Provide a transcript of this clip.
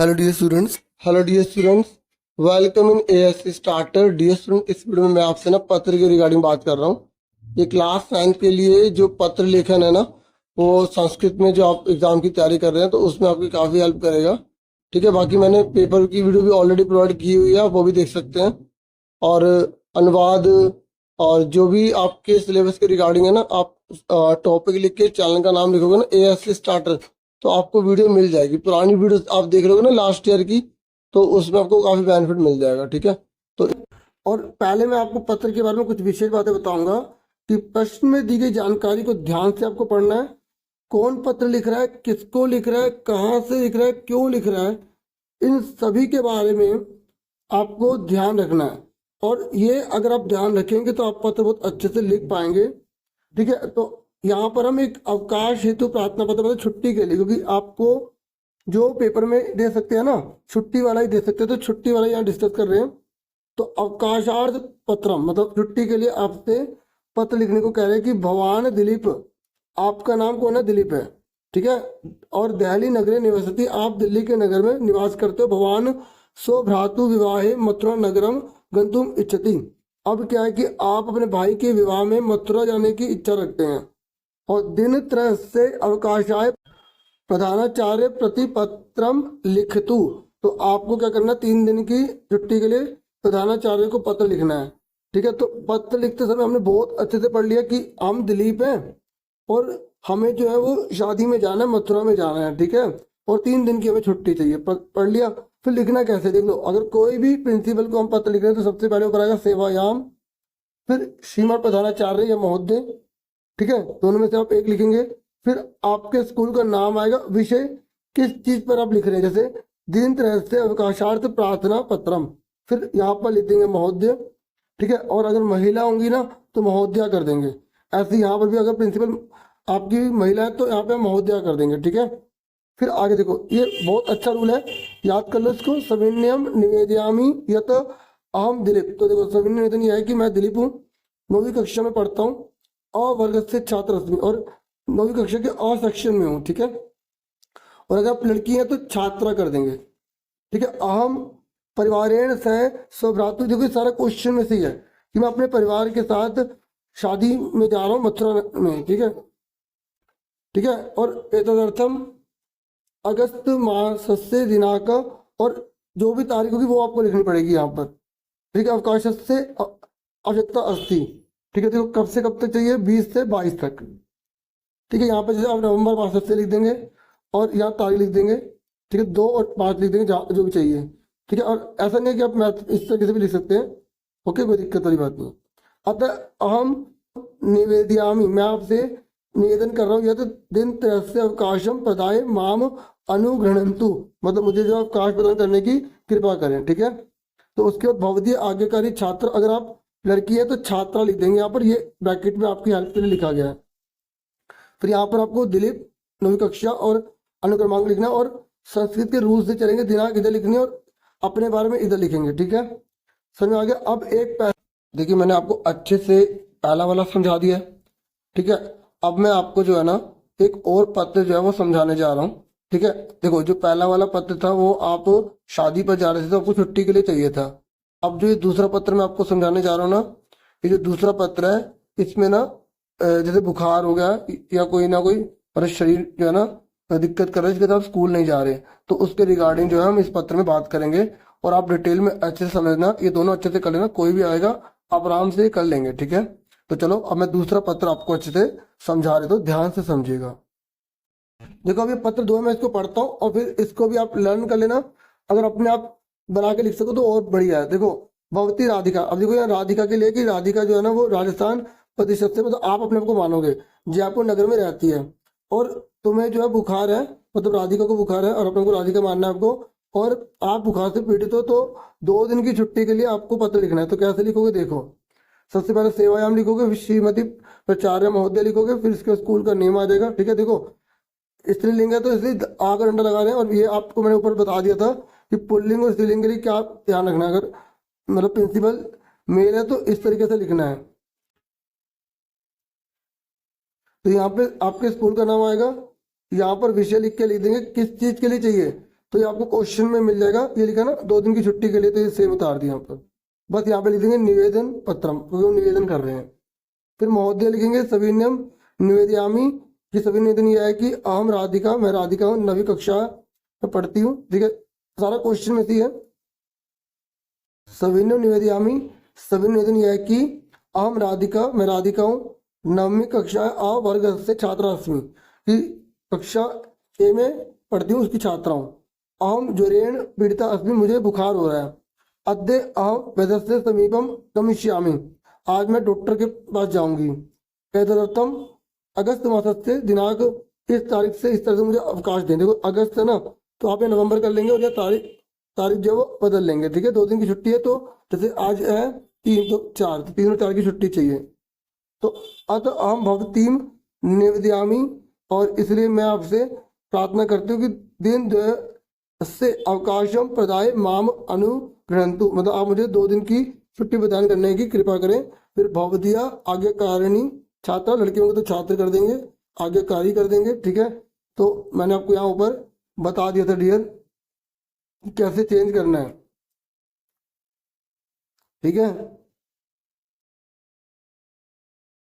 Hello dear students. Welcome in ASC starter. Dear student, इस video में मैं आपसे ना पत्र के रिगार्डिंग बात कर रहा हूँ। ये क्लास 9 के लिए जो पत्र लेखन है ना, वो संस्कृत में जो आप एग्जाम की तैयारी कर रहे हैं तो उसमें आपकी काफ़ी हेल्प करेगा। ठीक है, बाकी मैंने पेपर की वीडियो भी ऑलरेडी प्रोवाइड की हुई है, आप वो भी देख सकते हैं। और अनुवाद और जो भी आपके सिलेबस के रिगार्डिंग है ना, आप टॉपिक लिख के चैनल का नाम लिखोगे ना एएससी स्टार्टर, तो आपको वीडियो मिल जाएगी। पुरानी वीडियो आप देख लोगे ना लास्ट ईयर की, तो उसमें आपको काफ़ी बेनिफिट मिल जाएगा। ठीक है, तो और पहले मैं आपको पत्र के बारे में कुछ विशेष बातें बताऊंगा कि प्रश्न में दी गई जानकारी को ध्यान से आपको पढ़ना है। कौन पत्र लिख रहा है, किसको लिख रहा है, कहाँ से लिख रहा है, क्यों लिख रहा है, इन सभी के बारे में आपको ध्यान रखना है। और ये अगर आप ध्यान रखेंगे तो आप पत्र बहुत अच्छे से लिख पाएंगे। ठीक है, तो यहाँ पर हम एक अवकाश हेतु प्रार्थना पत्र मतलब छुट्टी के लिए, क्योंकि आपको जो पेपर में दे सकते हैं ना, छुट्टी वाला ही दे सकते हैं, तो छुट्टी वाला यहाँ डिस्कस कर रहे हैं। तो अवकाशार्थ पत्र मतलब छुट्टी के लिए आपसे पत्र लिखने को कह रहे हैं कि भगवान दिलीप, आपका नाम कौन है, दिलीप है। ठीक है, और दिल्ली नगरे निवसति, आप दिल्ली के नगर में निवास करते हो। भगवान सो भ्रातु विवाहे मथुरा नगरम गंतुम इच्छति, अब क्या है कि आप अपने भाई के विवाह में मथुरा जाने की इच्छा रखते हैं। और दिन त्रय से अवकाशाय प्रधानाचार्य प्रतिपत्रम लिखतु, तो आपको क्या करना है, 3 दिन की छुट्टी के लिए प्रधानाचार्य को पत्र लिखना है। ठीक है, तो पत्र लिखते समय हमने बहुत अच्छे से पढ़ लिया कि हम दिलीप हैं और हमें जो है वो शादी में जाना है, मथुरा में जाना है। ठीक है, और 3 दिन की हमें छुट्टी चाहिए, पढ़ लिया। फिर लिखना कैसे, देख लो। अगर कोई भी प्रिंसिपल को हम पत्र लिख रहे हैं तो सबसे पहले वो कराएगा सेवायाम, फिर श्रीमान प्रधानाचार्य या महोदय। ठीक है, दोनों में से आप एक लिखेंगे। फिर आपके स्कूल का नाम आएगा, विषय किस चीज पर आप लिख रहे हैं, जैसे दिन रहस्य अवकाशार्थ प्रार्थना पत्रम, फिर यहाँ पर लिख देंगे महोदय। ठीक है, और अगर महिला होंगी ना तो महोदया कर देंगे। ऐसे यहाँ पर भी अगर प्रिंसिपल आपकी महिला है तो यहाँ पे महोदया कर देंगे। ठीक है, फिर आगे देखो, ये बहुत अच्छा रूल है, याद कर लो इसको। सविनयम निवेदयामी यत अहम दिलीप, तो देखो सविनय निवेदन यह है कि मैं दिलीप हूँ, 9वीं कक्षा में पढ़ता हूँ, अ वर्ग से छात्र अस्मि, और 9वीं कक्षा के अ सेक्शन में हूँ। ठीक है, और अगर आप लड़की हैं तो छात्रा कर देंगे। ठीक है, अहम परिवारेण सह स्वभ्रातु, देखो ये सारा क्वेश्चन में से ही है कि मैं अपने परिवार के साथ शादी में जा रहा हूँ मथुरा में। ठीक है, ठीक है, और एतदर्थम अगस्त मासस्य दिनांक, और जो भी तारीख होगी वो आपको लिखनी पड़ेगी यहाँ पर। ठीक है, अवकाश से आवश्यकता अस्ति। ठीक है, देखो कब से कब तक चाहिए, 20 से 22 तक। ठीक है, यहाँ पर जैसे आप नवंबर मास से लिख देंगे और यहाँ तारीख लिख देंगे। ठीक है, 2 और 5 लिख देंगे जो भी चाहिए। ठीक है, और ऐसा नहीं है कि आप मैथ इस तरीके से भी लिख सकते हैं। ओके, कोई दिक्कत वाली बात नहीं। अतः अहम निवेदयामी, मैं आपसे निवेदन कर रहा हूँ, यह तो दिन त्रयस्य अवकाशम प्रदाय माम अनुगृहणन्तु, मतलब मुझे जो अवकाश प्रदान करने की कृपा करें। ठीक है, तो उसके बाद भवदीय आज्ञाकारी छात्र, अगर आप लड़की है तो छात्रा लिख देंगे यहाँ पर, ये ब्रैकेट में आपकी हेल्प के लिए लिखा गया है। फिर यहाँ पर आपको दिलीप 9वीं कक्षा और अनुक्रमांक लिखना, और संस्कृत के रूल से चलेंगे, दिनांक इधर लिखनी और अपने बारे में इधर लिखेंगे। ठीक है, समझ में आ गया। अब एक देखिए, मैंने आपको अच्छे से पहला वाला समझा दिया है। ठीक है, अब मैं आपको जो है ना एक और पत्र जो है वो समझाने जा रहा हूँ। ठीक है, देखो जो पहला वाला पत्र था वो आप शादी पर जा रहे थे तो आपको छुट्टी के लिए चाहिए था। अब जो ये दूसरा पत्र मैं आपको समझाने जा रहा हूँ ना, ये जो दूसरा पत्र है इसमें ना जैसे बुखार हो गया या कोई ना कोई और शरीर जो है ना दिक्कत कर रहा है, इसके साथ स्कूल नहीं जा रहे, तो उसके रिगार्डिंग जो है हम इस पत्र में बात करेंगे। और आप डिटेल में अच्छे से समझना, ये दोनों अच्छे से कर लेना, कोई भी आएगा आप आराम से कर लेंगे। ठीक है, तो चलो अब मैं दूसरा पत्र आपको अच्छे से समझा रहे, तो ध्यान से समझिएगा। देखो अब ये पत्र 2 है, मैं इसको पढ़ता हूँ और फिर इसको भी आप लर्न कर लेना। अगर अपने आप बना के लिख सको तो और बढ़िया है। देखो भगवती राधिका, अब देखो यहाँ राधिका के लिए कि राधिका जो है ना वो राजस्थान प्रतिशत से, मतलब आप अपने आप को मानोगे, जयपुर नगर में रहती है और तुम्हें जो है बुखार है, मतलब राधिका को बुखार है और अपने को राधिका मानना है आपको, और आप बुखार से पीड़ित हो, तो 2 दिन की छुट्टी के लिए आपको पत्र लिखना है। तो कैसे लिखोगे, देखो सबसे पहले सेवायाम लिखोगे, फिर श्रीमती प्राचार्य महोदय लिखोगे, फिर इसके स्कूल का नेम आ जाएगा। ठीक है, देखो स्त्रीलिंग है तो इसलिए आकर अंडा लगा रहे हैं, और ये आपको मैंने ऊपर बता दिया था कि पुल्लिंग और स्त्रीलिंग के लिए क्या ध्यान रखना है। अगर मतलब प्रिंसिपल मेल है तो इस तरीके से लिखना है। तो यहाँ पे आपके स्कूल का नाम आएगा, यहाँ पर विषय लिख के लिख देंगे किस चीज के लिए चाहिए, तो ये आपको क्वेश्चन में मिल जाएगा, ये लिखा ना 2 दिन की छुट्टी के लिए, तो ये सेम उतार दिया यहाँ पर। बस यहाँ पे लिख देंगे निवेदन पत्रम, क्योंकि वो निवेदन कर रहे हैं। फिर महोदय लिखेंगे सविनयम निवेदयामी, कि सभी निवेदन ये है कि अहम राधिका, मैं राधिका हूँ, नवी कक्षा में पढ़ती हूँ। ठीक है, सारा क्वेश्चन में से है। सविनयम निवेदयामी, सभी निवेदन यह है कि अहम राधिका, मैं राधिका हूँ, नवमी कक्षा अ वर्ग से छात्रा अस्मि, कि कक्षा ए में पढ़ती हूँ, उसकी छात्रा हूँ। अहम ज्वरेण पीड़िता अस्मि, मुझे बुखार हो रहा है। अद्य अहम वैद्यस्य समीपम गमिष्यामि, आज मैं डॉक्टर के पास जाऊंगी। एतदर्थम अगस्त मासस्य दिनांक, इस तारीख से, इस तरह से मुझे अवकाश दें। देखो अगस्त है ना, तो आप ये नवंबर कर लेंगे और ये तारीख तारीख जो है वो बदल लेंगे। ठीक है, 2 दिन की छुट्टी है, तो जैसे आज है 3 तो 4, तो 3 और 4 की छुट्टी चाहिए। तो अत अहम भवतीम निवेदयामी, और इसलिए मैं आपसे प्रार्थना करती हूँ कि दिन से अवकाशम प्रदाय माम अनुगृहंतु, मतलब आप मुझे 2 दिन की छुट्टी प्रदान करने की कृपा करें। फिर भवदिया आज्ञाकारिणी छात्रा, लड़के होंगे तो छात्र कर देंगे, आज्ञाकारी कर देंगे। ठीक है, तो मैंने आपको यहाँ ऊपर बता दिया था डियर कैसे चेंज करना है। ठीक है,